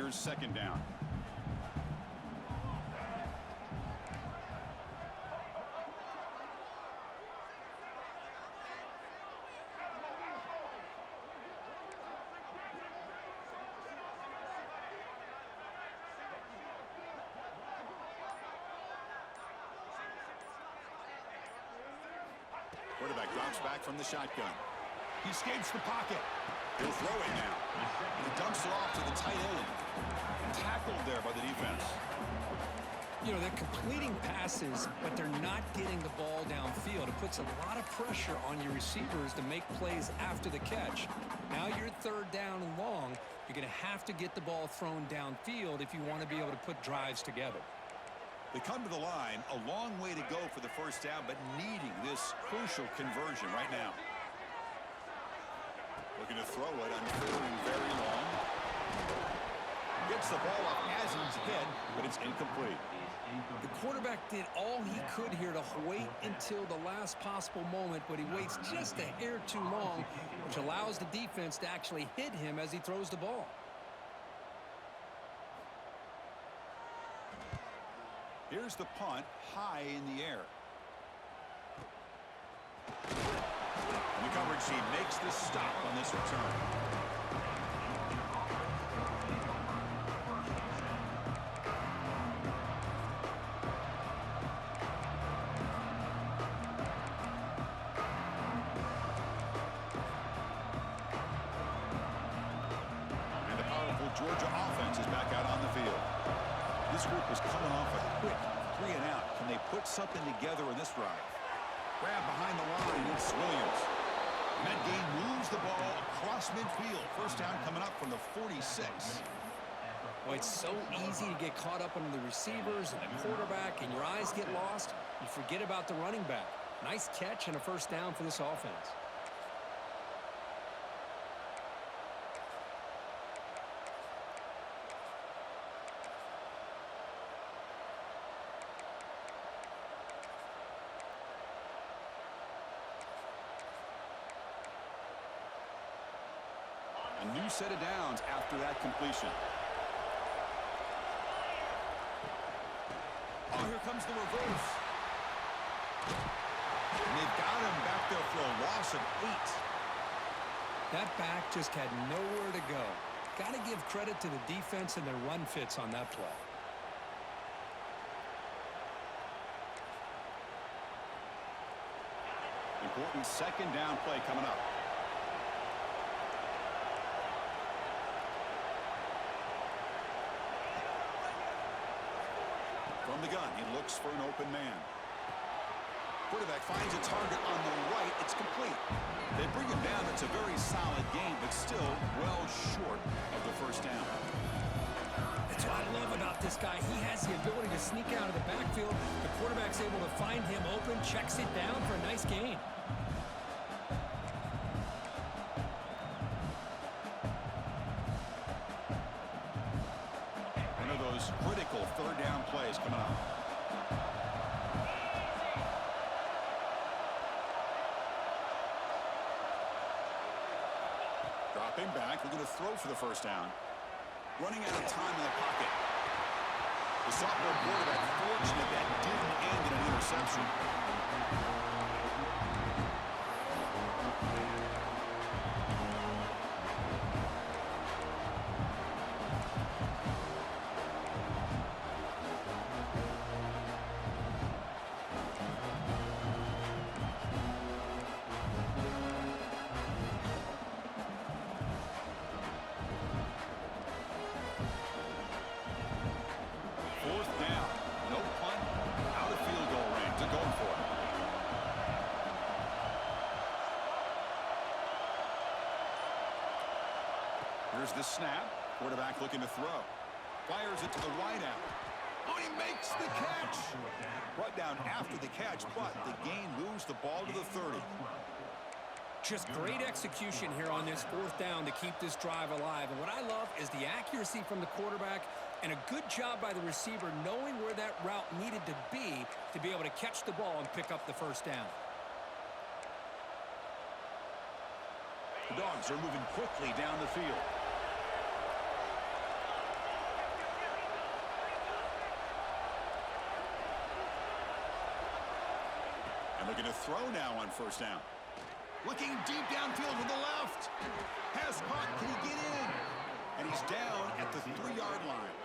Here's second down. Quarterback drops back from the shotgun. He escapes the pocket. He'll throw it now. He dumps it off to the tight end. Tackled there by the defense. You know, they're completing passes, but they're not getting the ball downfield. It puts a lot of pressure on your receivers to make plays after the catch. Now you're third down and long. You're going to have to get the ball thrown downfield if you want to be able to put drives together. They come to the line, a long way to go for the first down, but needing this crucial conversion right now. Looking to throw it on third and very long. Gets the ball up as he's hit, but it's incomplete. The quarterback did all he could here to wait until the last possible moment, but he waits just a hair too long, which allows the defense to actually hit him as he throws the ball. Here's the punt, high in the air. The coverage team makes the stop on this return. And the powerful Georgia offense is back out on the field. This group was coming off a quick 3 and out. Can they put something together in this drive? Grab behind the line. It's Williams. And that game moves the ball across midfield. First down coming up from the 46. Well, it's so easy to get caught up on the receivers and the quarterback, and your eyes get lost. You forget about the running back. Nice catch and a first down for this offense. A new set of downs after that completion. Oh, here comes the reverse. And they've got him back there for a loss of 8. That back just had nowhere to go. Got to give credit to the defense and their run fits on that play. Important second down play coming up. From the gun, he looks for an open man. Quarterback finds a target on the right. It's complete. They bring him down. It's a very solid game, but still well short of the first down. That's what I love about this guy. He has the ability to sneak out of the backfield. The quarterback's able to find him open, checks it down for a nice gain. One of those critical third down plays coming up. Dropping back, looking to throw for the first down. Running out of time in the pocket. The sophomore quarterback fortunate that didn't end in an interception. Fourth down. No punt. Out of field goal range. They're going for it. Here's the snap. Quarterback looking to throw. Fires it to the right out. Oh, he makes the catch. Brought down after the catch, but the gain moves the ball to the 30. Just great execution here on this fourth down to keep this drive alive. And what I love is the accuracy from the quarterback and a good job by the receiver knowing where that route needed to be able to catch the ball and pick up the first down. The Dogs are moving quickly down the field. Looking to throw now on first down. Looking deep downfield to the left. Has caught. Can he get in? And he's down at the 3-yard line.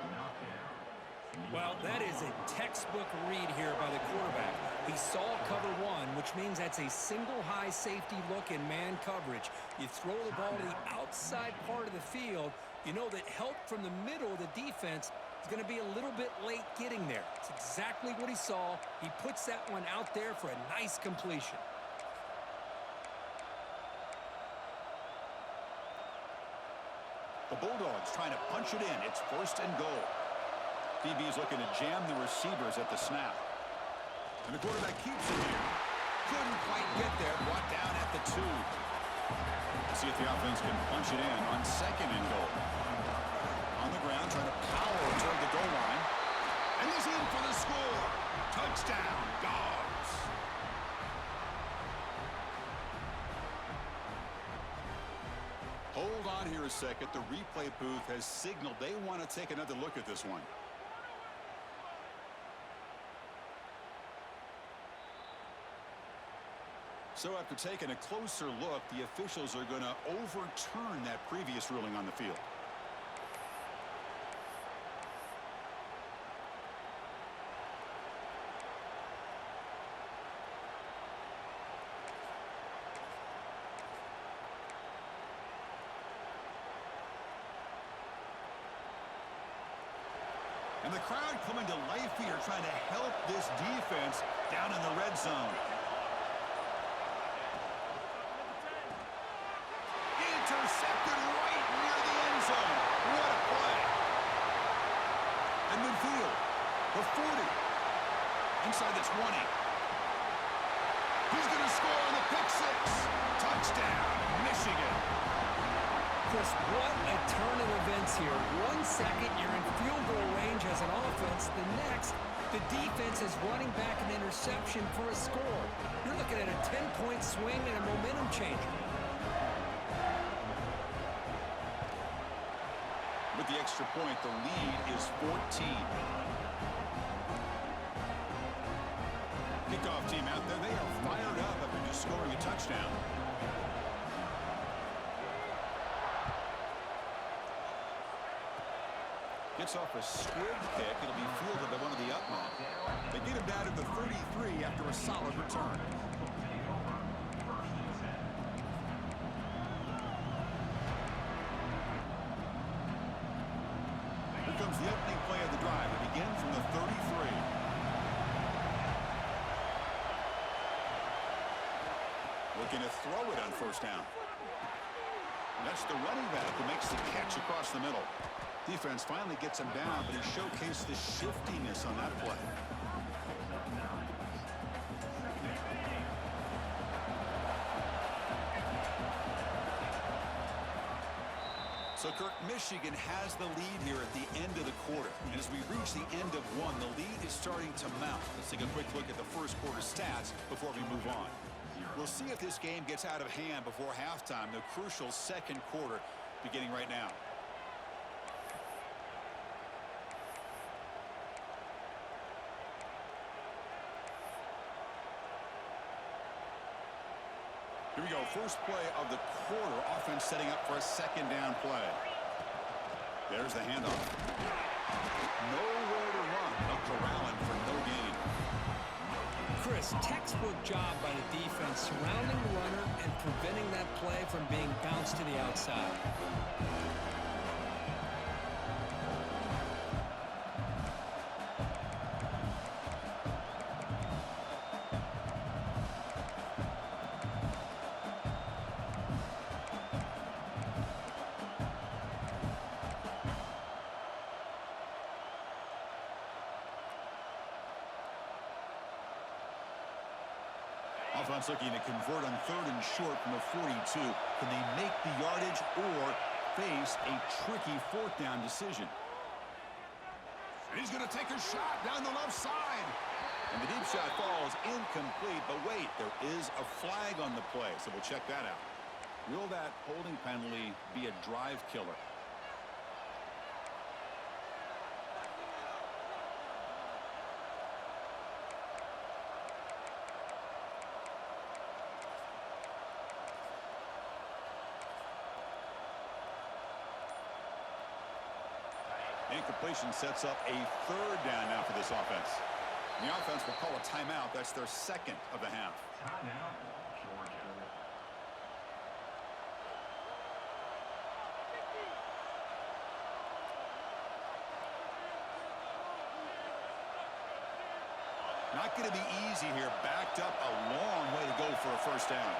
Well, that is a textbook read here by the quarterback. He saw cover one, which means that's a single high safety look in man coverage. You throw the ball to the outside part of the field, you know that help from the middle of the defense is going to be a little bit late getting there. It's exactly what he saw. He puts that one out there for a nice completion. The Bulldogs trying to punch it in. It's first and goal. DB's looking to jam the receivers at the snap. And the quarterback keeps it here. Couldn't quite get there. Brought down at the 2. See if the offense can punch it in on second and goal. On the ground, trying to power toward the goal line. And he's in for the score. Touchdown, Dogs. Hold on here a second. The replay booth has signaled they want to take another look at this one. So after taking a closer look, the officials are going to overturn that previous ruling on the field. And the crowd coming to life here, trying to help this defense down in the red zone. Intercepted right near the end zone. What a play. And midfield, the 40. Inside the 20. He's going to score on the pick six. Touchdown, Michigan. Chris, what a turn of events here. 1 second, you're in field goal range as an offense. The next, the defense is running back an interception for a score. You're looking at a 10-point swing and a momentum changer. With the extra point, the lead is 14. Kickoff team out there. They are fired up after just scoring a touchdown. Gets off a squib kick. It'll be fielded by one of the up men. They get him down to the 33 after a solid return. Here comes the opening play of the drive. It begins from the 33. Looking to throw it on first down. That's the running back who makes the catch across the middle. Defense finally gets him down, but he showcased the shiftiness on that play. So, Kirk, Michigan has the lead here at the end of the quarter. And as we reach the end of one, the lead is starting to mount. Let's take a quick look at the first quarter stats before we move on. We'll see if this game gets out of hand before halftime, the crucial second quarter beginning right now. Here we go, first play of the quarter. Offense setting up for a second down play. There's the handoff. Nowhere to run. Up corralling for no gain. Chris, textbook job by the defense surrounding the runner and preventing that play from being bounced to the outside. Offense looking to convert on third and short from the 42. Can they make the yardage or face a tricky fourth down decision? And he's going to take a shot down the left side. And the deep shot falls incomplete. But wait, there is a flag on the play, so we'll check that out. Will that holding penalty be a drive killer? Incompletion sets up a third down now for this offense. The offense will call a timeout. That's their second of the half. Timeout, Georgia. Not going to be easy here. Backed up a long way to go for a first down.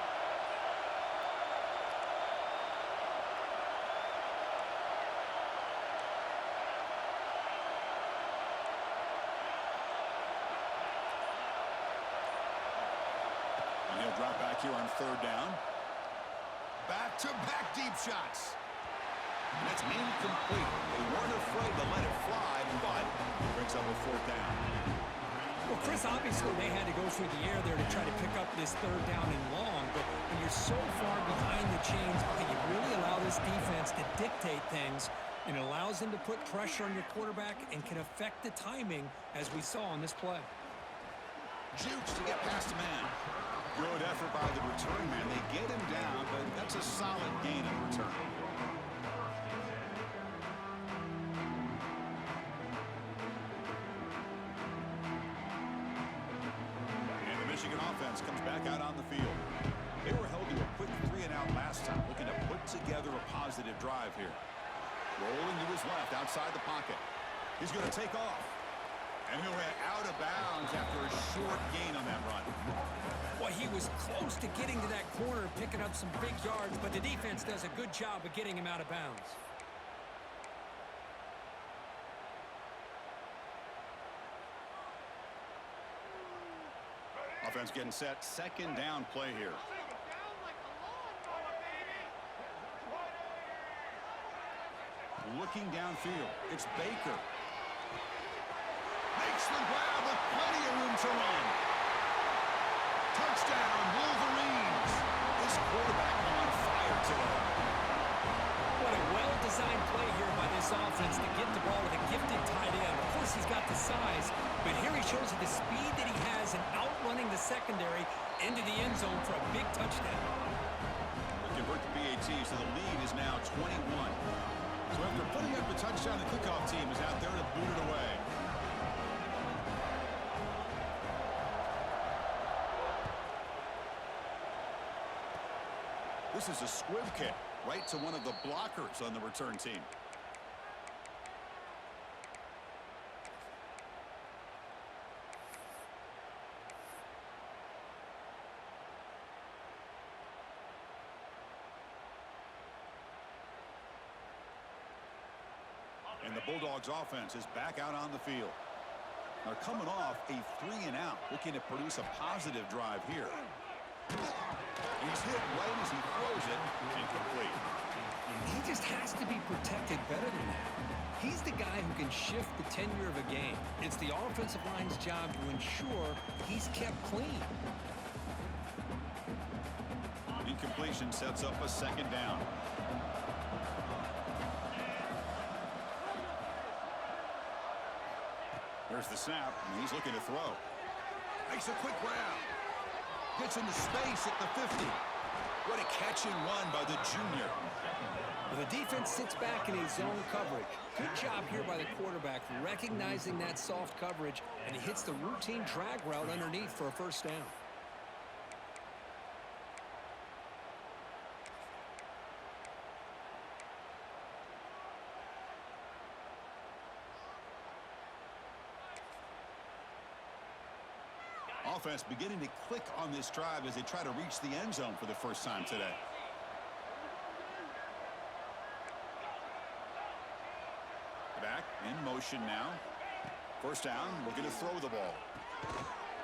And he'll drop back here on third down. Back-to-back deep shots. And that's incomplete. They weren't afraid to let it fly, but brings up a fourth down. Well, Chris, obviously they had to go through the air there to try to pick up this third down and long, but when you're so far behind the chains, can you really allow this defense to dictate things? And it allows them to put pressure on your quarterback and can affect the timing, as we saw on this play. Jukes to get past a man. Good effort by the return man. They get him down, but that's a solid gain on the return. And the Michigan offense comes back out on the field. They were held to a quick 3-and-out last time, looking to put together a positive drive here. Rolling to his left outside the pocket. He's going to take off. And he'll head out of bounds after a short gain on that run. Well, he was close to getting to that corner, picking up some big yards, but the defense does a good job of getting him out of bounds. Offense getting set. Second down play here. Looking downfield. It's Baker. Makes the grab with plenty of room to run. Touchdown, Wolverines. This quarterback on fire today. What a well-designed play here by this offense to get the ball with a gifted tight end. Of course, he's got the size, but here he shows you the speed that he has in outrunning the secondary into the end zone for a big touchdown. They'll convert the BAT, so the lead is now 21. So after putting up the touchdown, the kickoff team is out there to boot it away. This is a squib kick right to one of the blockers on the return team. And the Bulldogs offense is back out on the field. Now coming off a 3-and-out, looking to produce a positive drive here. He's hit right as he throws it, incomplete. He just has to be protected better than that. He's the guy who can shift the tenure of a game. It's the offensive line's job to ensure he's kept clean. Incompletion sets up a second down. There's the snap, and he's looking to throw. Makes a quick grab. Gets into space at the 50. What a catch and run by the junior. Well, the defense sits back in a zone coverage. Good job here by the quarterback, recognizing that soft coverage, and he hits the routine drag route underneath for a first down. Offense beginning to click on this drive as they try to reach the end zone for the first time today. Back in motion now. First down, looking to throw the ball.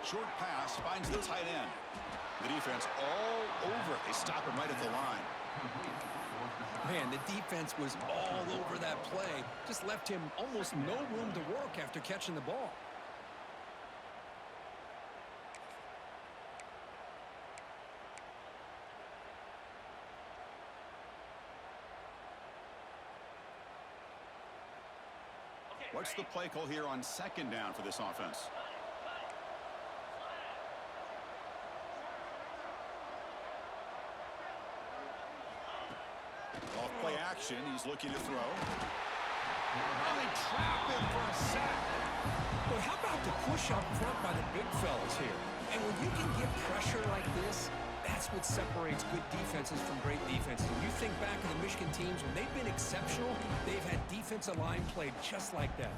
Short pass finds the tight end. The defense all over it. They stop him right at the line. Man, the defense was all over that play. Just left him almost no room to work after catching the ball. What's the play call here on second down for this offense? Off play action. He's looking to throw. Oh, he trap him for a sack. Well, how about the push up front by the big fellas here? And when you can get pressure like this, that's what separates good defenses from great defenses. When you think back to the Michigan teams, when they've been exceptional, they've had defensive line play just like that.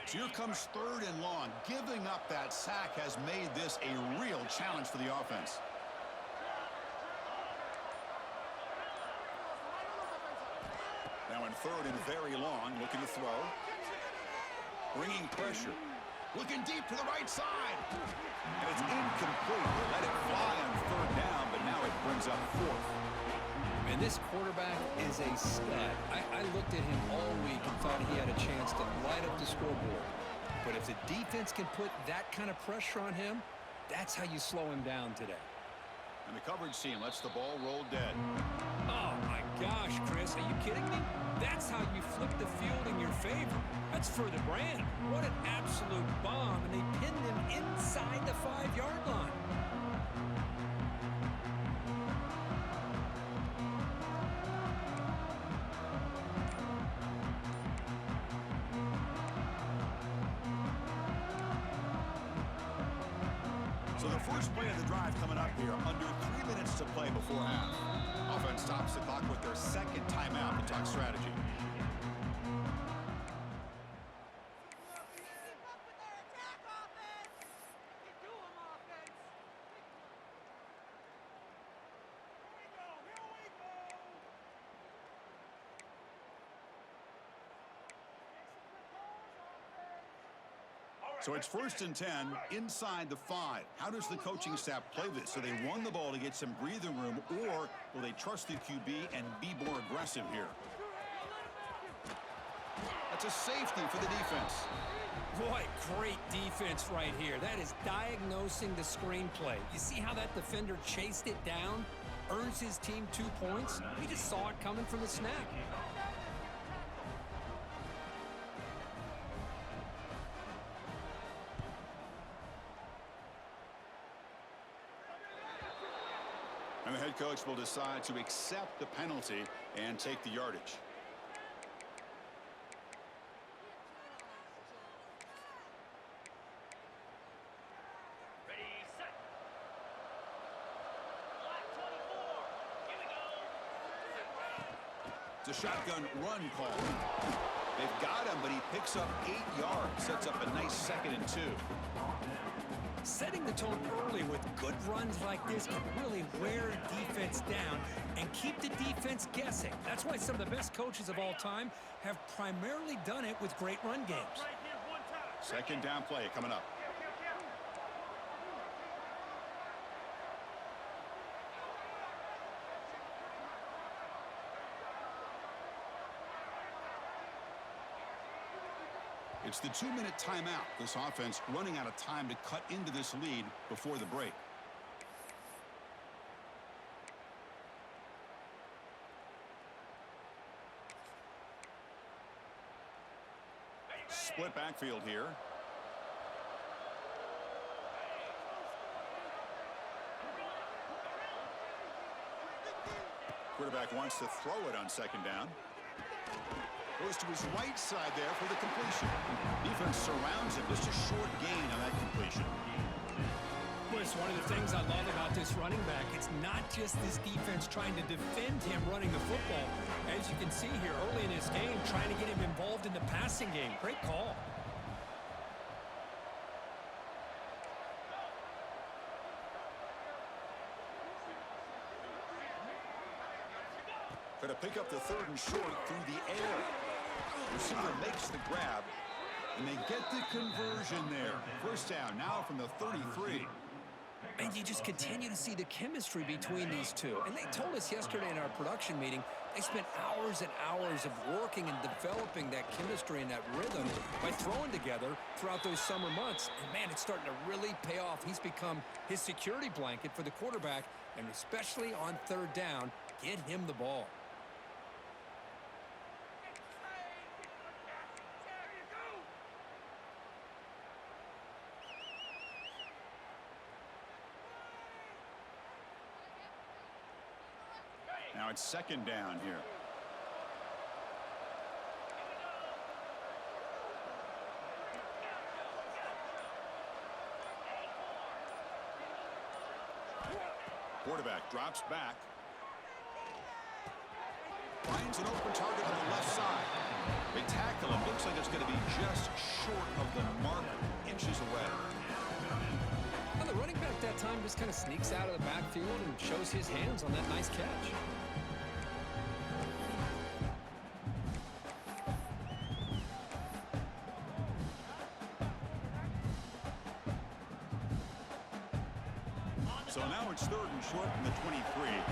So here comes 3rd and long. Giving up that sack has made this a real challenge for the offense. Now in 3rd and very long, looking to throw. Bringing pressure. Looking deep to the right side. And it's incomplete. They let it fly on 3rd down, but now it brings up 4th. And this quarterback is a stud. I looked at him all week and thought he had a chance to light up the scoreboard. But if the defense can put that kind of pressure on him, that's how you slow him down today. And the coverage team lets the ball roll dead. Oh, my gosh, Chris, are you kidding me? That's how you flip the field in your favor. That's for the brand. What an absolute bomb, and they pinned him inside the 5-yard line. So the first play of the drive coming up here, under 3 minutes to play before half. Offense stops the clock with their 2nd timeout to talk strategy. So it's 1st and 10 inside the 5. How does the coaching staff play this? So they run the ball to get some breathing room, or will they trust the QB and be more aggressive here? That's a safety for the defense. Boy, great defense right here. That is diagnosing the screenplay. You see how that defender chased it down? Earns his team 2 points? He just saw it coming from the snap. And the head coach will decide to accept the penalty and take the yardage. Ready, set. Flat 24. Here we go. It's a shotgun run call. They've got him, but he picks up 8 yards. Sets up a nice 2nd and 2. Setting the tone early with good runs like this can really wear defense down and keep the defense guessing. That's why some of the best coaches of all time have primarily done it with great run games. 2nd down play coming up. It's the 2-minute timeout. This offense running out of time to cut into this lead before the break. Split backfield here. Quarterback wants to throw it on 2nd down. Goes to his right side there for the completion. Defense surrounds him. Just a short gain on that completion. Well, it's one of the things I love about this running back. It's not just this defense trying to defend him running the football. As you can see here early in his game, trying to get him involved in the passing game. Great call. Going to pick up the 3rd and short through the air. Receiver makes the grab, and they get the conversion there. 1st down now from the 33. And you just continue to see the chemistry between these two. And they told us yesterday in our production meeting, they spent hours and hours of working and developing that chemistry and that rhythm by throwing together throughout those summer months. And, man, it's starting to really pay off. He's become his security blanket for the quarterback, and especially on 3rd down, get him the ball. Now it's second down here. Quarterback drops back. Finds an open target on the left side. They tackle him. Looks like it's going to be just short of the mark, inches away. Well, the running back that time just kind of sneaks out of the backfield and shows his hands on that nice catch. So now it's third and short from the 23.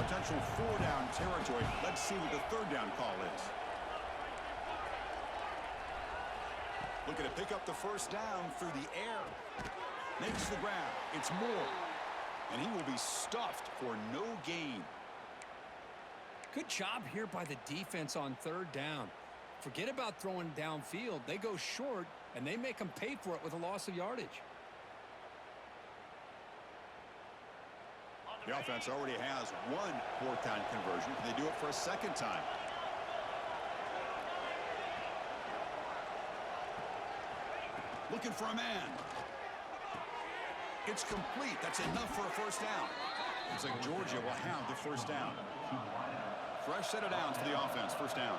Potential four-down territory. Let's see what the third down call is. Looking to pick up the first down through the air. Makes the grab. It's Moore. And he will be stuffed for no gain. Good job here by the defense on third down. Forget about throwing downfield. They go short, and they make them pay for it with a loss of yardage. The offense already has one fourth down conversion. Can they do it for a second time? Looking for a man. It's complete. That's enough for a first down. Looks like Georgia will have the first down. Fresh set of downs for the offense. First down.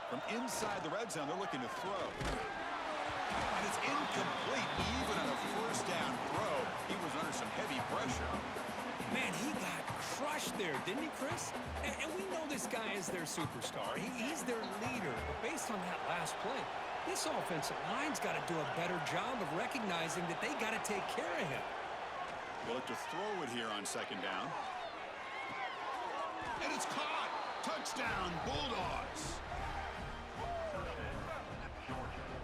From inside the red zone, they're looking to throw. And it's incomplete. Even on a first down throw, he was under some heavy pressure. Man, he got crushed there, didn't he, Chris? And we know this guy is their superstar. He's their leader. But based on that last play, this offensive line's got to do a better job of recognizing that they got to take care of him. We'll look to throw it here on second down. And it's caught. Touchdown, Bulldogs.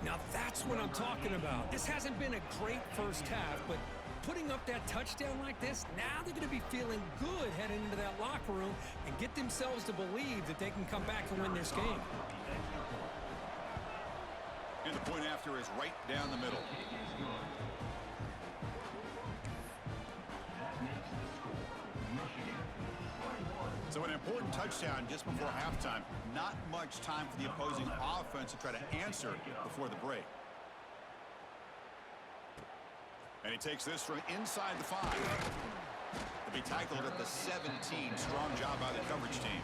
Now that's what I'm talking about. This hasn't been a great first half, but putting up that touchdown like this, now they're going to be feeling good heading into that locker room and get themselves to believe that they can come back and win this game. And the point after is right down the middle. So an important touchdown just before halftime. Not much time for the opposing offense to try to answer before the break. And he takes this from inside the 5. He'll be tackled at the 17. Strong job by the coverage team.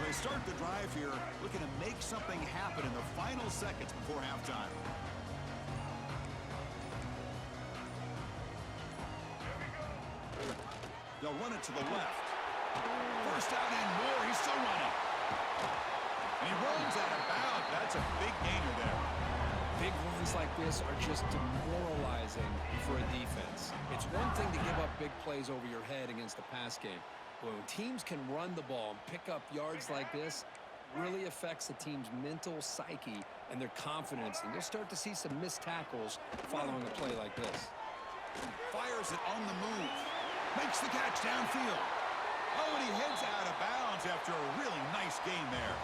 They start the drive here, looking to make something happen in the final seconds before halftime. They'll run it to the left. First down and more. He's still running. And he runs out of bounds. That's a big gainer there. Big runs like this are just demoralizing for a defense. It's one thing to give up big plays over your head against the pass game. But when teams can run the ball and pick up yards like this, really affects the team's mental psyche and their confidence. And you'll start to see some missed tackles following a play like this. Fires it on the move. Makes the catch downfield. Oh, and he heads out of bounds after a really nice game there.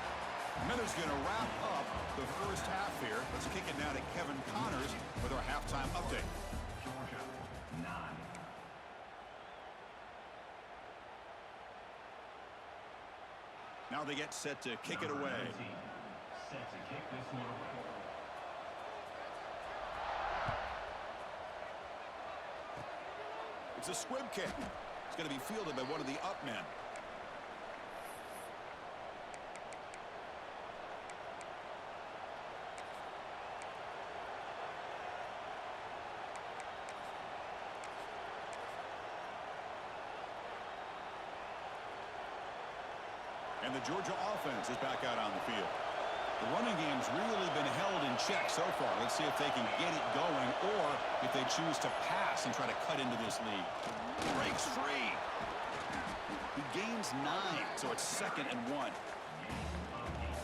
Miller's going to wrap up the first half here. Let's kick it now to Kevin Connors with our halftime update. Georgia, 9. Now they get set to kick it away. Set to kick this one away. It's a squib kick. It's going to be fielded by one of the up men. And the Georgia offense is back out on the field. The running game's really been held in check so far. Let's see if they can get it going or if they choose to pass and try to cut into this lead. Breaks free. He gains 9, so it's 2nd and 1.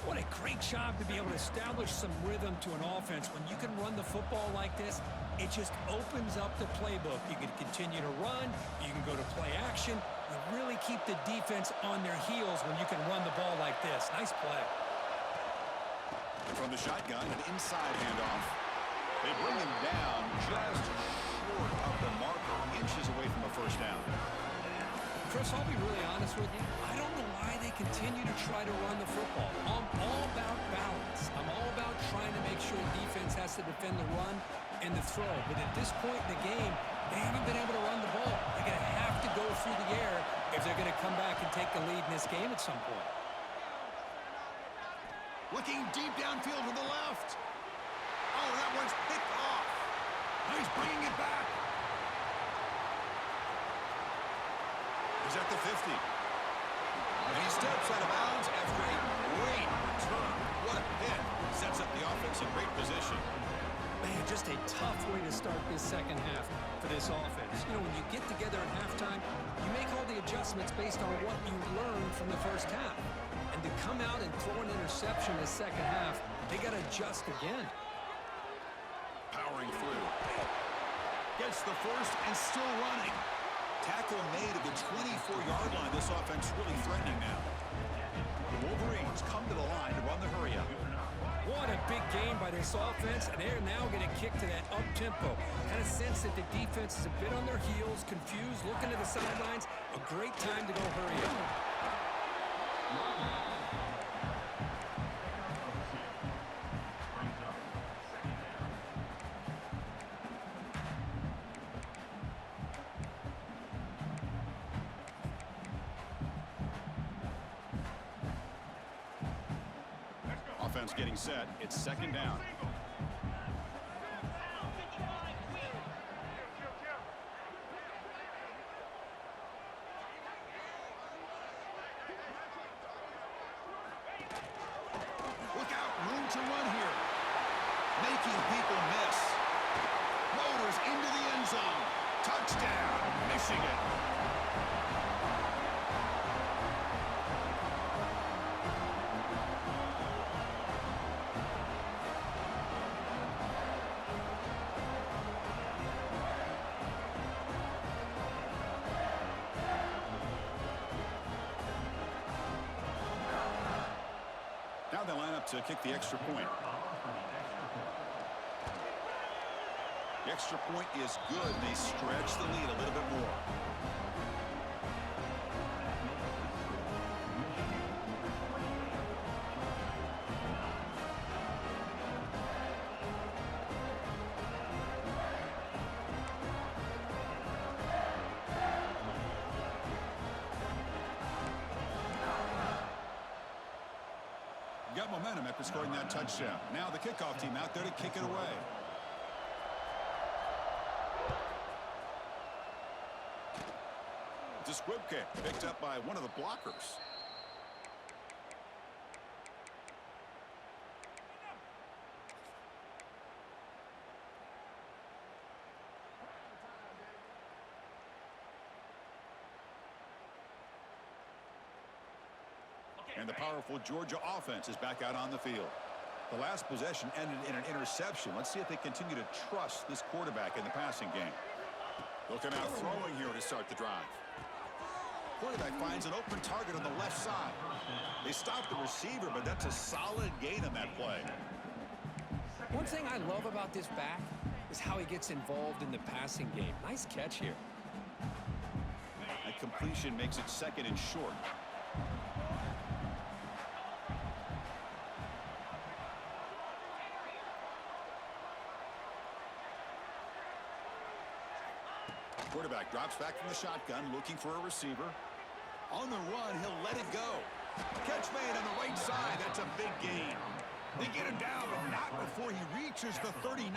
What a great job to be able to establish some rhythm to an offense. When you can run the football like this, it just opens up the playbook. You can continue to run. You can go to play action. You really keep the defense on their heels when you can run the ball like this. Nice play. From the shotgun, an inside handoff. They bring him down just short of the marker, inches away from a first down. Chris, I'll be really honest with you. I don't know why they continue to try to run the football. I'm all about balance. I'm all about trying to make sure the defense has to defend the run and the throw. But at this point in the game, they haven't been able to run the ball. They're going to have to go through the air if they're going to come back and take the lead in this game at some point. Looking deep downfield to the left. Oh, that one's picked off. Now he's bringing it back. He's at the 50. And he steps out of bounds after a great return. What a hit. Sets up the offense in great position. Man, just a tough way to start this second half for this offense. You know, when you get together at halftime, you make all the adjustments based on what you learned from the first half. And to come out and throw an interception in the second half, they got to adjust again. Powering through. Gets the first and still running. Tackle made at the 24-yard line. This offense really threatening now. The Wolverines come to the line to run the hurry-up. What a big game by this offense, and they're now going to kick to that up-tempo. Kind of sense that the defense is a bit on their heels, confused, looking to the sidelines. A great time to go hurry up. Offense getting set. It's 2nd down. Look out. Room to run here. Making people miss. Motors into the end zone. Touchdown. Michigan. Now they line up to kick the extra point. The extra point is good. They stretch the lead a little bit more. Got momentum after scoring that touchdown. Now the kickoff team out there to kick it away. It's a squib kick picked up by one of the blockers. And the powerful Georgia offense is back out on the field. The last possession ended in an interception. Let's see if they continue to trust this quarterback in the passing game. Looking out throwing here to start the drive. Quarterback finds an open target on the left side. They stop the receiver, but that's a solid gain on that play. One thing I love about this back is how he gets involved in the passing game. Nice catch here. That completion makes it 2nd and short. Quarterback drops back from the shotgun, looking for a receiver. On the run, he'll let it go. Catch made on the right side. That's a big gain. They get him down, but not before he reaches the 39.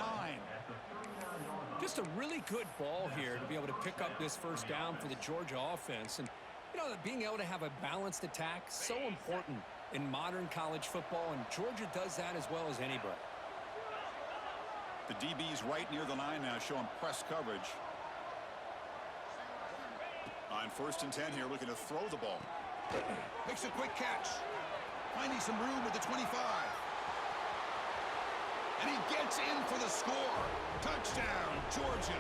Just a really good ball here to be able to pick up this first down for the Georgia offense. And, you know, being able to have a balanced attack, so important in modern college football, and Georgia does that as well as anybody. The DB's right near the line now, showing press coverage. On 1st and 10 here, looking to throw the ball. Makes a quick catch. Finding some room with the 25. And he gets in for the score. Touchdown, Georgia.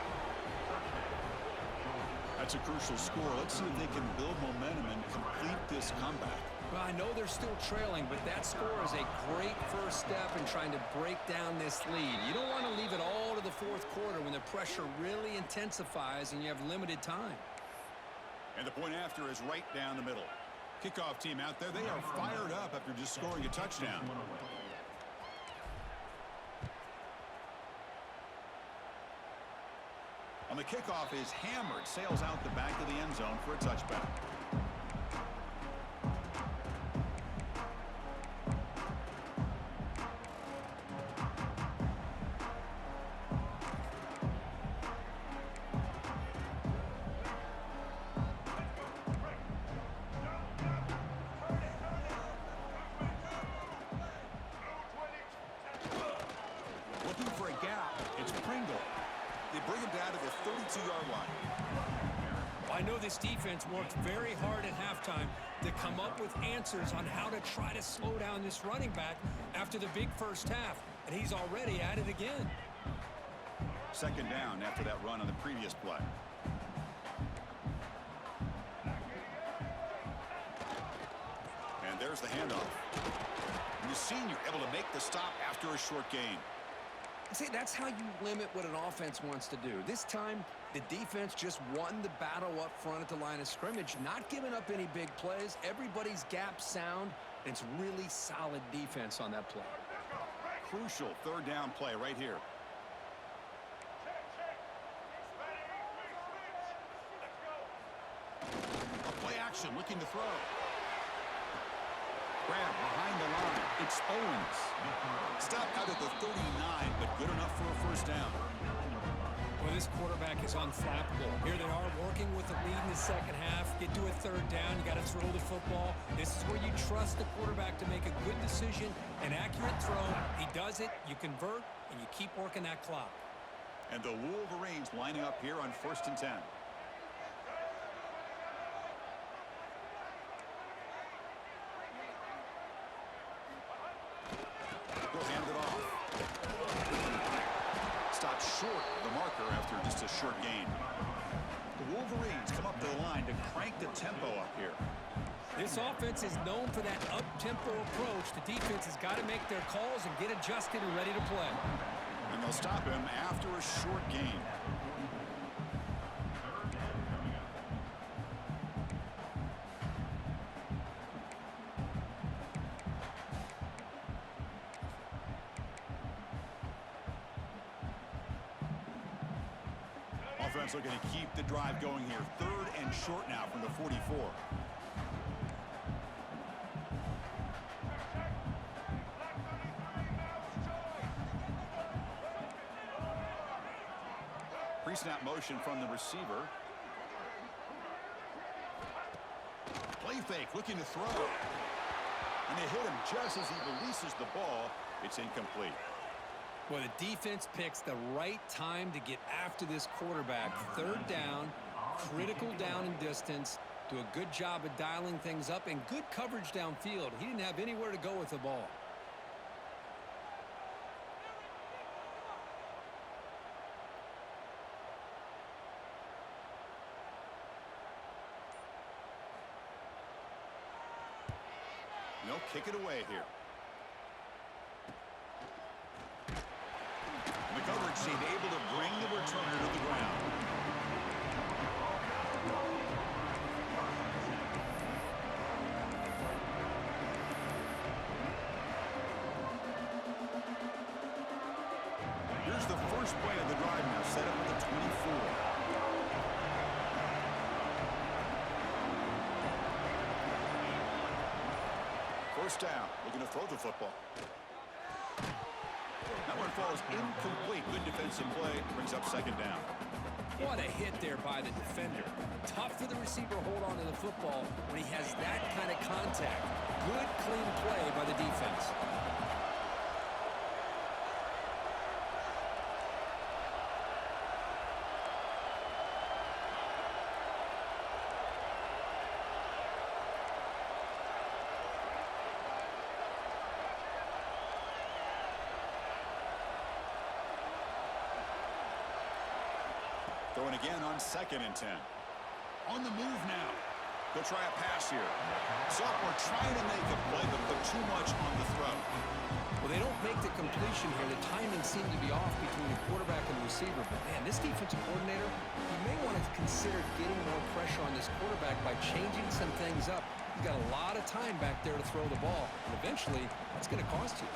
That's a crucial score. Let's see if they can build momentum and complete this comeback. Well, I know they're still trailing, but that score is a great first step in trying to break down this lead. You don't want to leave it all to the fourth quarter when the pressure really intensifies and you have limited time. And the point after is right down the middle. Kickoff team out there, they are fired up after just scoring a touchdown. On the kickoff is hammered, sails out the back of the end zone for a touchback. Looking for a gap. It's Pringle. They bring him down to the 32-yard line. I know this defense worked very hard at halftime to come up with answers on how to try to slow down this running back after the big first half, and he's already at it again. 2nd down after that run on the previous play. And there's the handoff. And the senior able to make the stop after a short gain. See, that's how you limit what an offense wants to do. This time, the defense just won the battle up front at the line of scrimmage, not giving up any big plays. Everybody's gap sound. It's really solid defense on that play. Crucial 3rd down play right here. A play action looking to throw. Grab behind the line. It's Owens. Stopped out at the 39, but good enough for a 1st down. Well, this quarterback is unflappable. Here they are working with the lead in the 2nd half. Get to a 3rd down. You got to throw the football. This is where you trust the quarterback to make a good decision, an accurate throw. He does it, you convert, and you keep working that clock. And the Wolverines lining up here on 1st and 10. Hand it off. Stopped short of the marker after just a short gain. The Wolverines come up to the line to crank the tempo up here. This offense is known for that up-tempo approach. The defense has got to make their calls and get adjusted and ready to play. And they'll stop him after a short gain. Offense looking to keep the drive going here. 3rd and short now from the 44. Pre-snap motion from the receiver. Play fake, looking to throw. And they hit him just as he releases the ball. It's incomplete. Well, the defense picks the right time to get after this quarterback. 3rd down, critical down and distance. Do a good job of dialing things up and good coverage downfield. He didn't have anywhere to go with the ball. And they'll kick it away here. The coverage team able to bring the returner to the ground. Here's the first play of the drive now, set up at the 24. First down, looking to throw the football. That one falls incomplete. Good defensive play. Brings up 2nd down. What a hit there by the defender. Tough for the receiver to hold on to the football when he has that kind of contact. Good, clean play by the defense. Throwing again on 2nd and 10. On the move now. They'll try a pass here. Sophomore trying to make a play, but put too much on the throw. Well, they don't make the completion here. The timing seemed to be off between the quarterback and the receiver. But, man, this defensive coordinator, he may want to consider getting more pressure on this quarterback by changing some things up. He's got a lot of time back there to throw the ball. And eventually, that's going to cost you.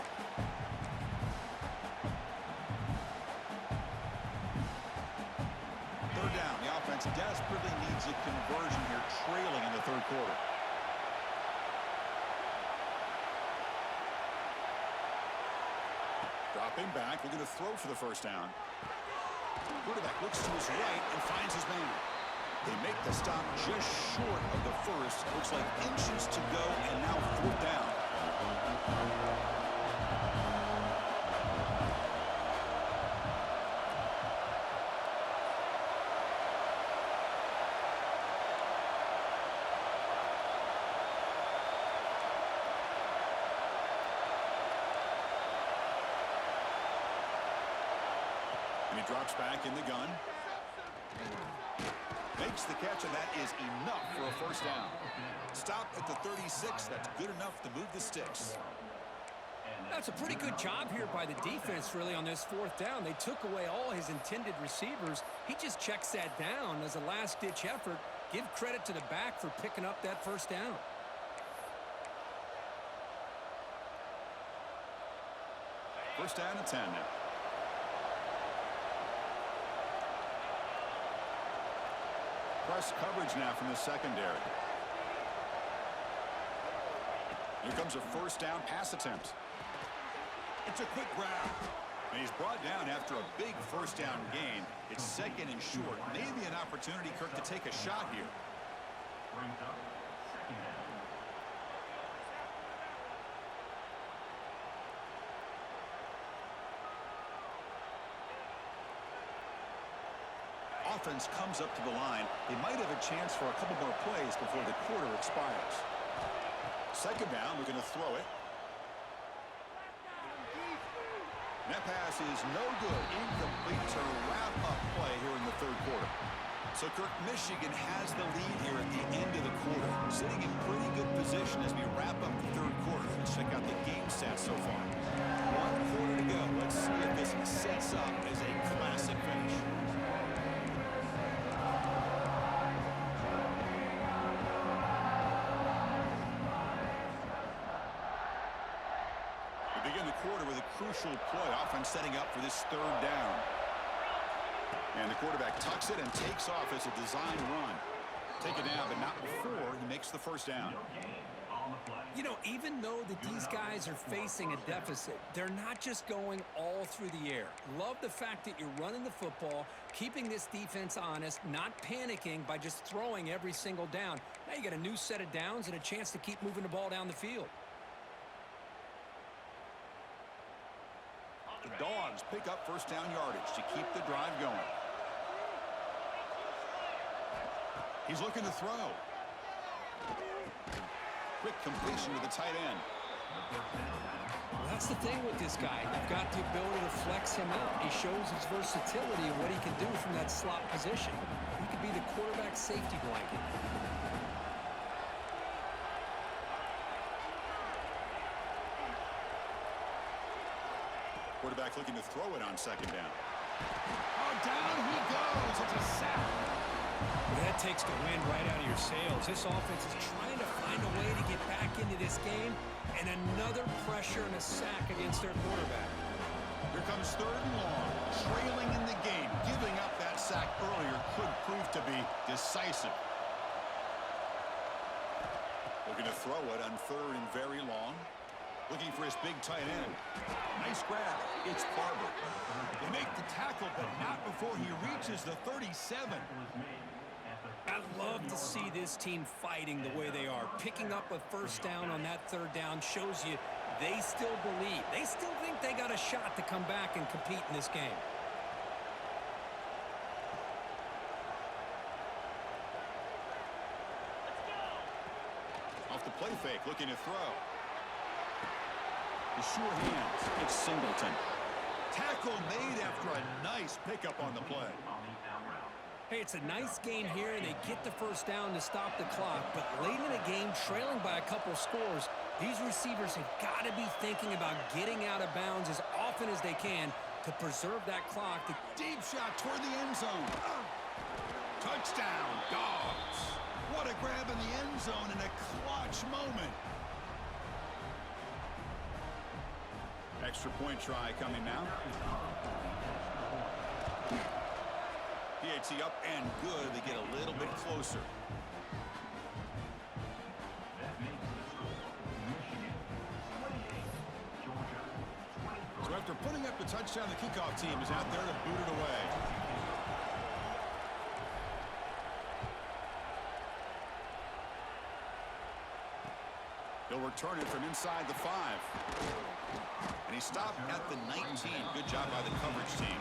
Third down. The offense desperately needs a conversion here, trailing in the third quarter. Dropping back, looking to throw for the first down. Quarterback looks to his right and finds his man. They make the stop just short of the first. Looks like inches to go, and now 4th down. And he drops back in the gun. Makes the catch, and that is enough for a first down. Stop at the 36. That's good enough to move the sticks. That's a pretty good job here by the defense, really, on this 4th down. They took away all his intended receivers. He just checks that down as a last-ditch effort. Give credit to the back for picking up that first down. First down and 10 now. Press coverage now from the secondary. Here comes a first down pass attempt. It's a quick grab. And he's brought down after a big first down gain. It's 2nd and short. Maybe an opportunity, Kirk, to take a shot here. Brings up 2nd down. Offense comes up to the line. They might have a chance for a couple more plays before the quarter expires. 2nd down, we're going to throw it. That pass is no good. Incomplete to wrap up play here in the third quarter. So, Kirk, Michigan has the lead here at the end of the quarter. Sitting in pretty good position as we wrap up the third quarter. Let's check out the game stats so far. 1 quarter to go. Let's see if this sets up as a classic finish. Begin the quarter with a crucial play. Offense setting up for this 3rd down. And the quarterback tucks it and takes off as a design run. Take it down, but not before he makes the first down. You know, even though that these guys are facing a deficit, they're not just going all through the air. Love the fact that you're running the football, keeping this defense honest, not panicking by just throwing every single down. Now you got a new set of downs and a chance to keep moving the ball down the field. The Dogs pick up first down yardage to keep the drive going. He's looking to throw. Quick completion to the tight end. Well, that's the thing with this guy. You've got the ability to flex him out. He shows his versatility and what he can do from that slot position. He could be the quarterback safety blanket. Quarterback looking to throw it on 2nd down. Oh, down he goes. It's a sack. Well, that takes the wind right out of your sails. This offense is trying to find a way to get back into this game, and another pressure and a sack against their quarterback. Here comes 3rd and long. Trailing in the game. Giving up that sack earlier could prove to be decisive. Looking to throw it on 3rd and very long. Looking for his big tight end. Nice grab. It's Barber. They make the tackle, but not before he reaches the 37. I love to see this team fighting the way they are. Picking up a first down on that 3rd down shows you they still believe. They still think they got a shot to come back and compete in this game. Off the play fake, looking to throw. The sure hands. It's Singleton. Tackle made after a nice pickup on the play. Hey, it's a nice game here, and they get the first down to stop the clock. But late in the game, trailing by a couple scores, these receivers have got to be thinking about getting out of bounds as often as they can to preserve that clock. Deep shot toward the end zone. Touchdown, Dogs. What a grab in the end zone in a clutch moment. Extra point try coming now. PAT up and good. They get a little bit closer. That makes the score Michigan 28, Georgia 24. So after putting up the touchdown, the kickoff team is out there to boot it away. He'll return it from inside the 5. And he stopped at the 19. Good job by the coverage team.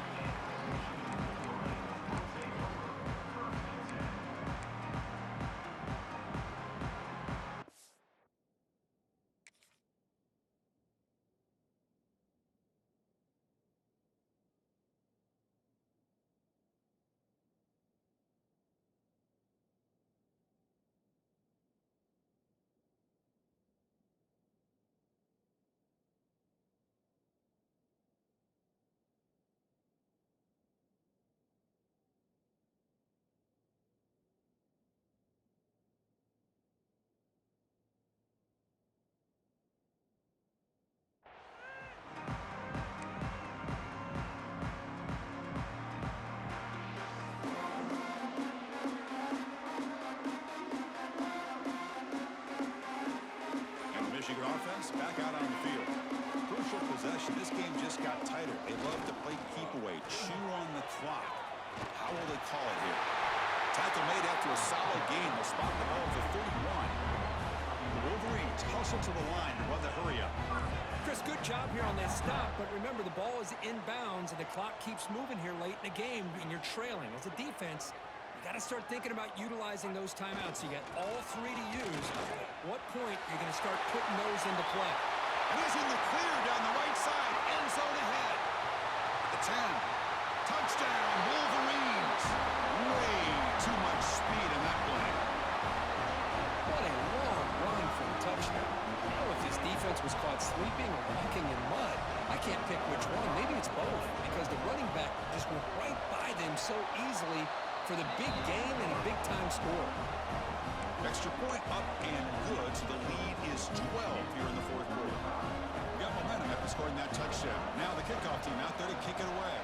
Michigan offense back out on the field. Crucial possession. This game just got tighter. They love to play keep away, chew on the clock. How will they call it here? Tackle made after a solid gain. They'll spot the ball for 31. The Wolverines hustle to the line and run the hurry up. Chris, good job here on that stop, but remember the ball is inbounds and the clock keeps moving here late in the game and you're trailing. As a defense, you got to start thinking about utilizing those timeouts. You got all 3 to use. At what point you're going to start putting those into play? And he's in the clear down the right side. End zone ahead. At the 10. Touchdown, Wolverines. Way too much speed in that play. What a long run for a touchdown. I don't know if his defense was caught sleeping or walking in mud. I can't pick which one. Maybe it's both because the running back just went right by them so easily for the big game and a big-time score. Extra point up and good, so the lead is 12 here in the fourth quarter. We got momentum after scoring that touchdown. Now the kickoff team out there to kick it away.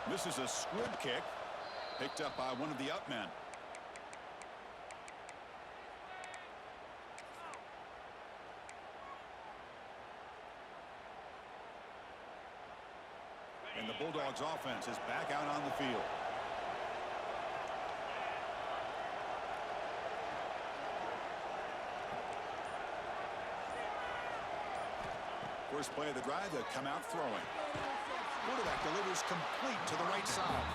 This is a squib kick, picked up by one of the up men. And the Bulldogs offense is back out on the field. First play of the drive, they'll come out throwing. Quarterback delivers complete to the right side.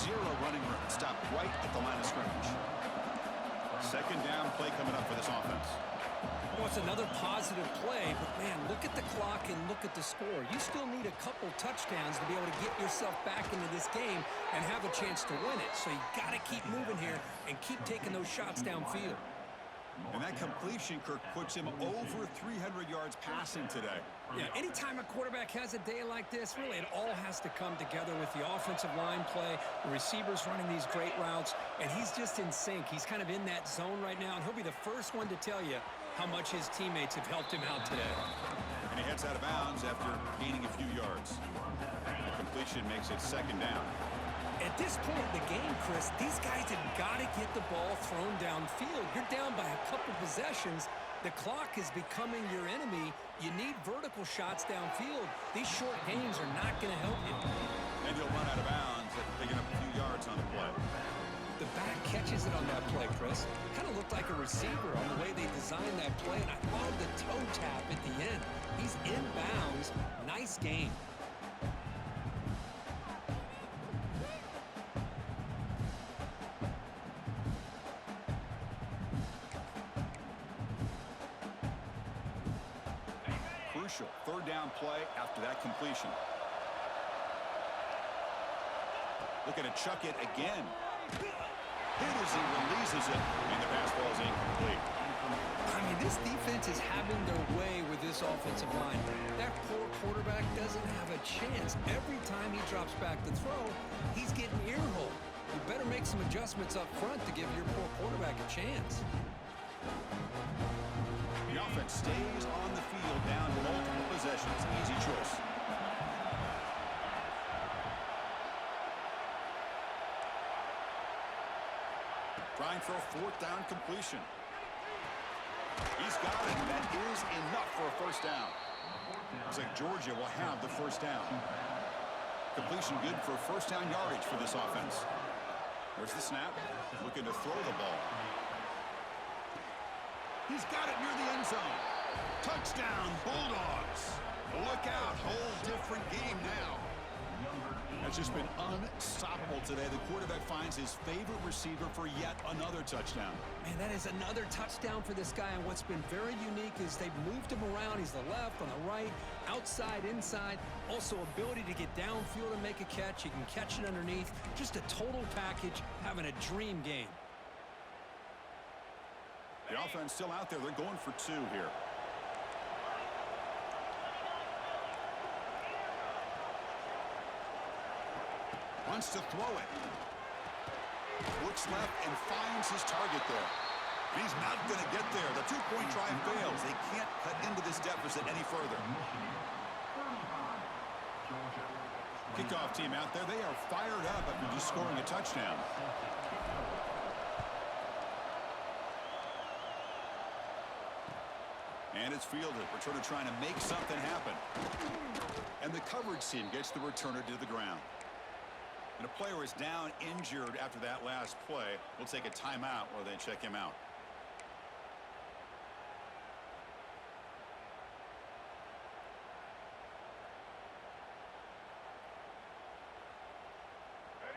Zero running room. Stopped right at the line of scrimmage. Second down play coming up for this offense. Well, it's another positive play, but man, look at the clock and look at the score. You still need a couple touchdowns to be able to get yourself back into this game and have a chance to win it. So you got to keep moving here and keep taking those shots downfield. And that completion, Kirk, puts him over 300 yards passing today. Yeah, anytime a quarterback has a day like this, really it all has to come together with the offensive line play, the receivers running these great routes, and he's just in sync. He's kind of in that zone right now, and he'll be the first one to tell you how much his teammates have helped him out today. And he heads out of bounds after gaining a few yards. The completion makes it second down. At this point in the game, Chris, these guys have got to get the ball thrown downfield. You're down by a couple possessions. The clock is becoming your enemy. You need vertical shots downfield. These short gains are not going to help you. And he'll run out of bounds after picking up a few yards on the play. The back catches it on that play, Chris. Kind of looked like a receiver on the way they designed that play, and I love the toe tap at the end. He's in bounds. Nice game. Crucial third down play after that completion. Looking to chuck it again. Hit as he releases it, and the pass falls incomplete. I mean, this defense is having their way with this offensive line. That poor quarterback doesn't have a chance. Every time he drops back to throw, he's getting earholed. You better make some adjustments up front to give your poor quarterback a chance. The offense stays on the field down multiple possessions. Easy choice. Trying for a fourth down completion. He's got it. That is enough for a first down. Looks like Georgia will have the first down. Completion good for first down yardage for this offense. There's the snap. Looking to throw the ball. He's got it near the end zone. Touchdown, Bulldogs. Look out. Whole different game now. That's just been unstoppable today. The quarterback finds his favorite receiver for yet another touchdown. Man, that is another touchdown for this guy. And what's been very unique is they've moved him around. He's the left, on the right, outside, inside. Also, ability to get downfield and make a catch. He can catch it underneath. Just a total package, having a dream game. The offense still out there. They're going for two here. Wants to throw it. Looks left and finds his target there. He's not going to get there. The two-point try fails. They can't cut into this deficit any further. Kickoff team out there. They are fired up after just scoring a touchdown. And it's fielded. Returner trying to make something happen. And the coverage team gets the returner to the ground. And a player is down injured after that last play. We'll take a timeout while they check him out.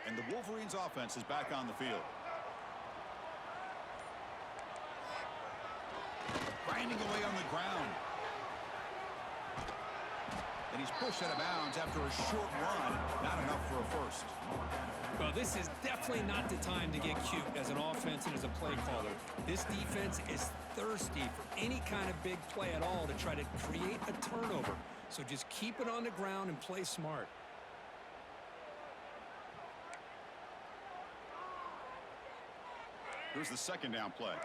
And the Wolverines offense is back on the field. Grinding away on the ground. And he's pushed out of bounds after a short run. Not enough for a first. Well, this is definitely not the time to get cute as an offense and as a play caller. This defense is thirsty for any kind of big play at all to try to create a turnover. So just keep it on the ground and play smart. Here's the second down play.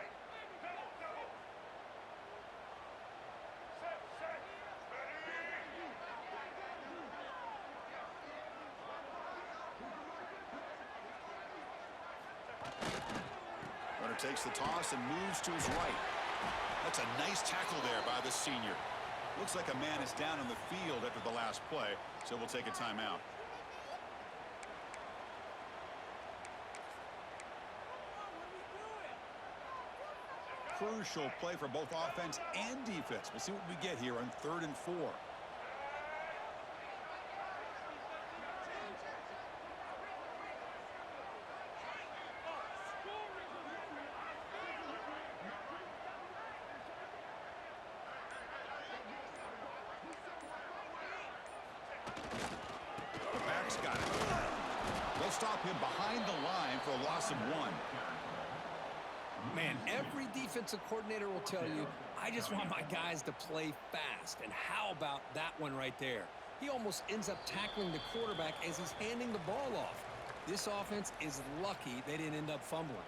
Runner takes the toss and moves to his right. That's a nice tackle there by the senior. Looks like a man is down on the field after the last play, so we'll take a timeout. Crucial play for both offense and defense. We'll see what we get here on 3rd and 4. The back's got it. They'll stop him behind the line for a loss of 1. Man, every defensive coordinator will tell you, I just want my guys to play fast. And how about that one right there? He almost ends up tackling the quarterback as he's handing the ball off. This offense is lucky they didn't end up fumbling.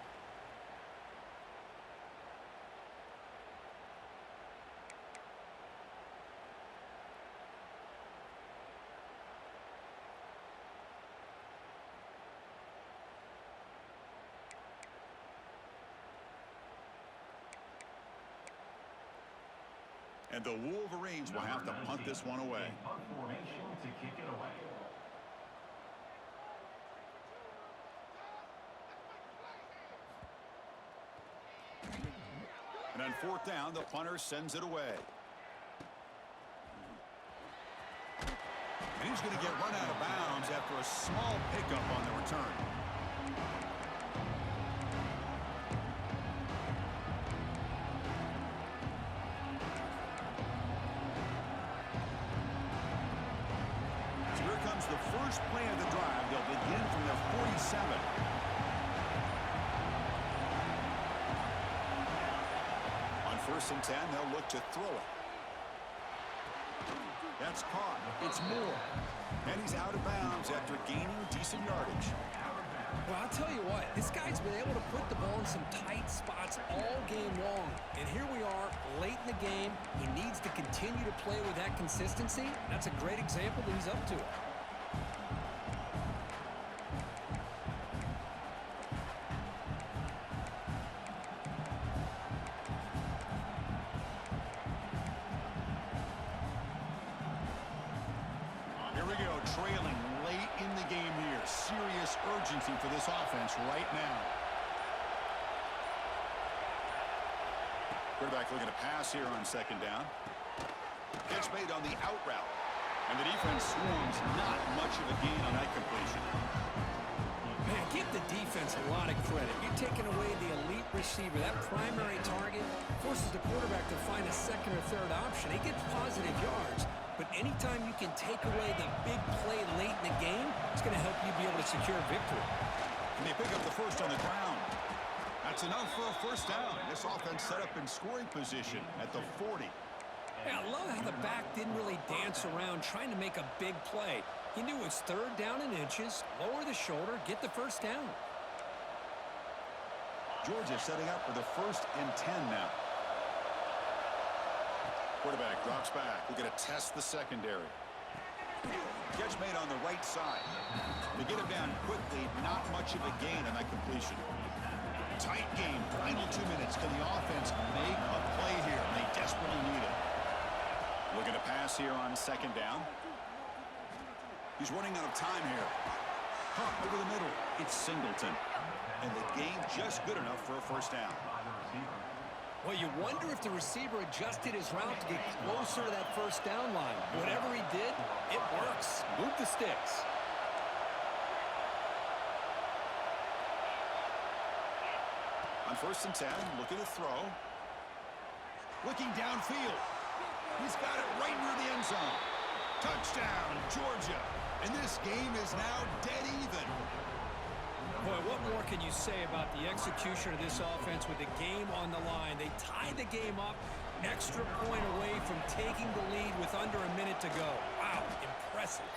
And the Wolverines will have to punt this one away. Punt formation to kick it away. And on 4th down, the punter sends it away. And he's going to get run out of bounds after a small pickup on the return. So here comes the first play of the drive. They'll begin from their 47. On 1st and 10, they'll look to throw it. That's caught. It's Moore. And he's out of bounds after gaining decent yardage. Well, I'll tell you what, this guy's been able to put the ball in some tight spots all game long. And here we are, late in the game. He needs to continue to play with that consistency. That's a great example that he's up to it. Here we go, trailing late in the game here. Serious urgency for this offense right now. Quarterback looking to pass here on 2nd down. Catch made on the out route. And the defense swarms not much of a gain on that completion. Man, give the defense a lot of credit. You're taking away the elite receiver. That primary target forces the quarterback to find a 2nd or 3rd option. He gets positive yards. But anytime you can take away the big play late in the game, it's going to help you be able to secure victory. And they pick up the first on the ground. That's enough for a 1st down. This offense set up in scoring position at the 40. Yeah, I love how the back didn't really dance around trying to make a big play. He knew it's 3rd down in inches, lower the shoulder, get the 1st down. Georgia setting up for the 1st and 10 now. Quarterback drops back. We're going to test the secondary. Catch made on the right side. They get him down quickly. Not much of a gain on that completion. Tight game. Final 2 minutes. Can the offense make a play here? They desperately need it. Looking to pass here on 2nd down. He's running out of time here. Pump over the middle. It's Singleton. And the game just good enough for a 1st down. Well, you wonder if the receiver adjusted his route to get closer to that 1st down line. Whatever he did, it works. Move the sticks. On 1st and 10, looking to throw. Looking downfield. He's got it right near the end zone. Touchdown, Georgia. And this game is now dead even. Boy, what more can you say about the execution of this offense with the game on the line? They tied the game up, extra point away from taking the lead with under a minute to go. Wow, impressive.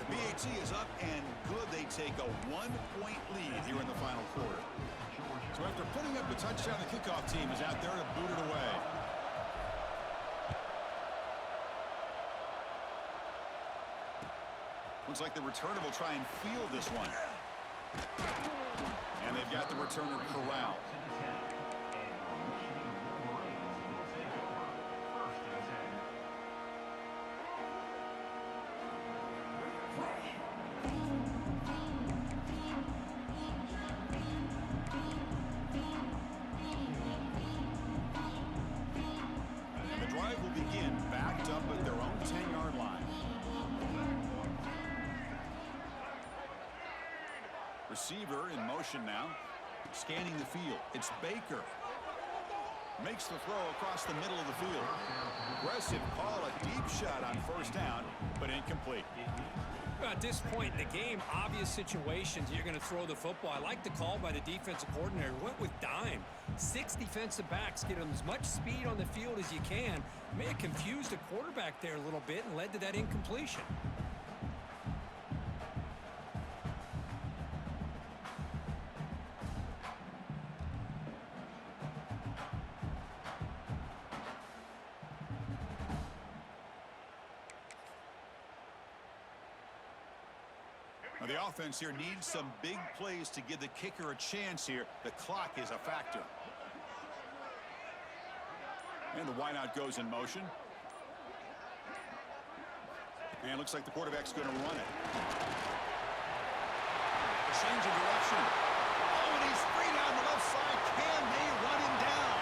The BAT is up and good. They take a 1-point lead here in the final quarter. So after putting up the touchdown, the kickoff team is out there to boot it away. Looks like the returner will try and field this one. And they've got the returner corralled. The drive will begin backed up at their own 10-yard line. Receiver in motion now, scanning the field. It's Baker. Makes the throw across the middle of the field. Aggressive call, a deep shot on 1st down, but incomplete. At this point in the game, obvious situations, you're going to throw the football. I like the call by the defensive coordinator. Went with dime. 6 defensive backs get them as much speed on the field as you can. May have confused the quarterback there a little bit and led to that incompletion. Now the offense here needs some big plays to give the kicker a chance here. The clock is a factor. And the wideout goes in motion. And looks like the quarterback's going to run it. Change of direction. Oh, and he's free down the left side. Can they run him down?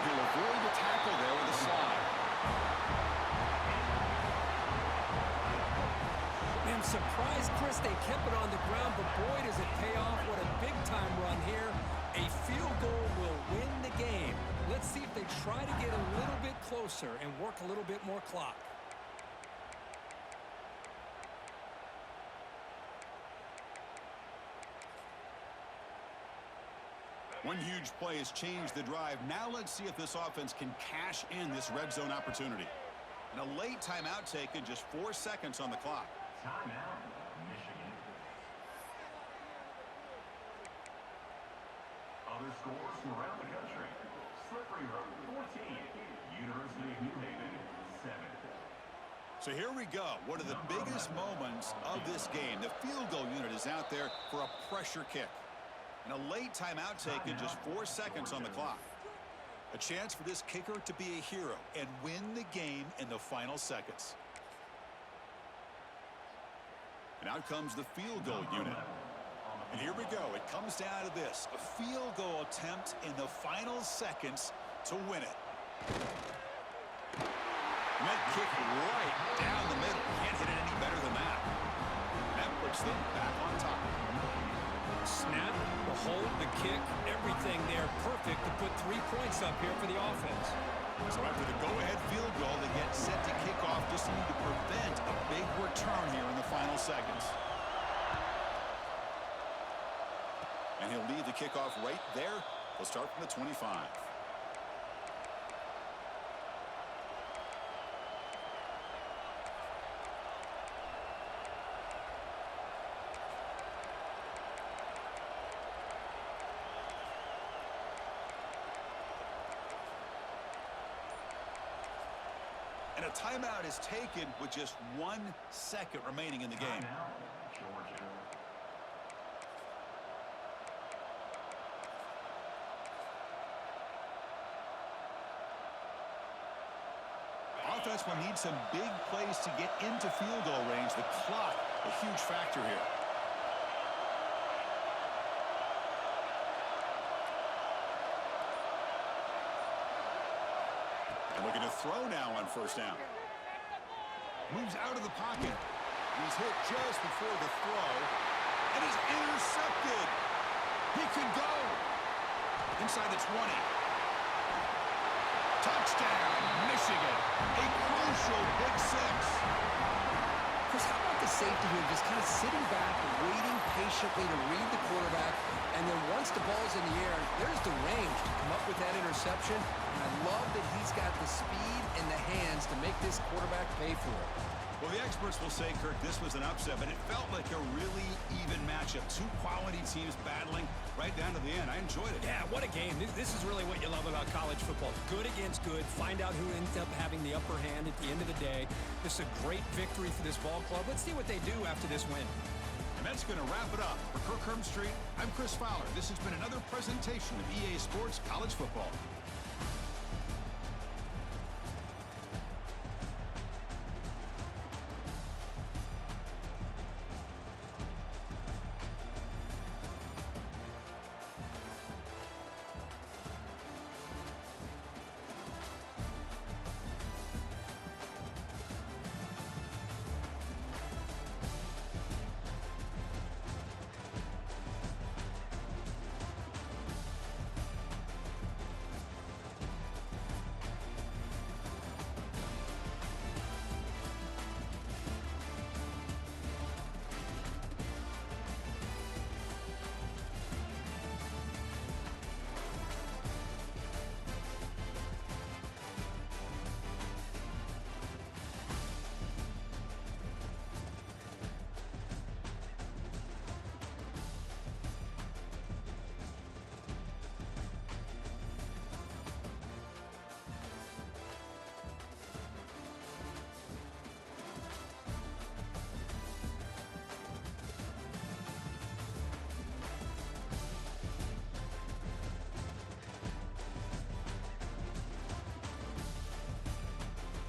He'll avoid the tackle there with a slide. I'm surprised, Chris, they kept it on the ground, but boy, does it pay off. What a big-time run here. A field goal will win the game. Let's see if they try to get a little bit closer and work a little bit more clock. One huge play has changed the drive. Now let's see if this offense can cash in this red zone opportunity. And a late timeout taken, just 4 seconds on the clock. Timeout, Michigan. Other scores from around the country. Slippery Road, 14. University of New Haven, 7. So here we go. One of the biggest moments of this game. The field goal unit is out there for a pressure kick. And a late timeout taken, just 4 seconds on the clock. A chance for this kicker to be a hero and win the game in the final seconds. And out comes the field goal unit. And here we go. It comes down to this. A field goal attempt in the final seconds to win it. That kick right down the middle. Can't hit it any better than that. That puts them back on top. Snap, the hold, the kick, everything there perfect to put 3 points up here for the offense. So after the go-ahead field goal, they get set to kick off. Just need to prevent a big return here in the final seconds. And he'll leave the kickoff right there. They'll start from the 25. And a timeout is taken with just 1 second remaining in the game. Timeout, Georgia. Offense will need some big plays to get into field goal range. The clock, a huge factor here. And looking to throw now on first down. Moves out of the pocket. He's hit just before the throw. And is intercepted. He can go. Inside the 20. Touchdown, Michigan. A crucial big 6. Chris, how about the safety here just kind of sitting back, waiting patiently to read the quarterback, and then once the ball's in the air, there's the range to come up with that interception. And I love that he's got the speed and the hands to make this quarterback pay for it. Well, the experts will say, Kirk, this was an upset, but it felt like a really even matchup. 2 quality teams battling right down to the end. I enjoyed it. Yeah, what a game. This is really what you love about college football. Good against good. Find out who ends up having the upper hand at the end of the day. This is a great victory for this ball club. Let's see what they do after this win. And that's going to wrap it up. For Kirk Herbstreit, I'm Chris Fowler. This has been another presentation of EA Sports College Football.